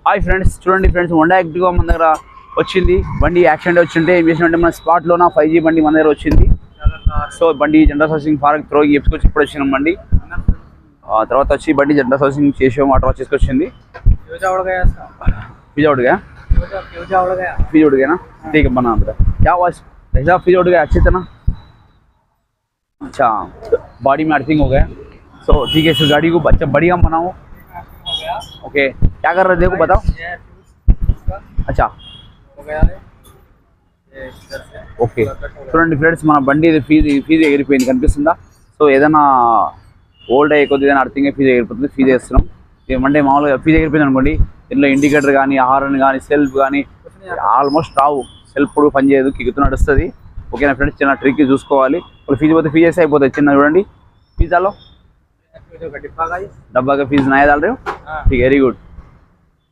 Hi friends, చూడండి friends, Honda Activa మన దగ్గర వచ్చింది. బండి యాక్సిడెంట్ వచ్చింటే ఏం చేసినట్టే మన స్పాట్లోన 5G బండి మన దగ్గర వచ్చింది. సో బండి జనరల్ సర్వీసింగ్ ఫారెక్ త్రో చెప్పుకొచ్చి ఇప్పుడు వచ్చినాం బండి. తర్వాత వచ్చి బండి జనరల్ సర్వీసింగ్ చేసాం, వాటర్ వాష్ చేసుకొచ్చింది. फीज उठ गया ना, ठीक है बना बेटा। क्या हुआ ऐसा? फीज उठ गया अच्छी तरह। अच्छा, बॉडी में अर्थिंग हो गया। सो ठीक है, इस गाड़ी को अच्छा बढ़िया बनाओ। ओके, क्या कर रहे थे को बताओ। अच्छा ఓకే, చూడండి ఫ్రెండ్స్, మన బండి ఫీజు ఎగిరిపోయింది, కనిపిస్తుందా? సో ఏదైనా ఓల్డ్ అయ్యే కొద్ది ఏదైనా అర్థంగా ఫీజు ఎగిరిపోతుంది, ఫీజు వేస్తున్నాం. ఏమంటే మామూలుగా ఫీజు ఎగిరిపోయింది అనుకోండి, ఇందులో ఇండికేటర్ కానీ, హార్న్ కానీ, సెల్ఫ్ కానీ ఆల్మోస్ట్ రావు. సెల్ఫ్ కూడా పనిచేయదు, కిక్కుతూ నడుస్తుంది. ఓకేనా ఫ్రెండ్స్, చిన్న ట్రిక్ చూసుకోవాలి. ఇప్పుడు ఫీజు పోతే ఫీజు వేస్తే అయిపోతుంది. చిన్న చూడండి, ఫీజాలో డబ్బాగా ఫీజు నాయ डाल रहे हो, ठीक है, वेरी गुड।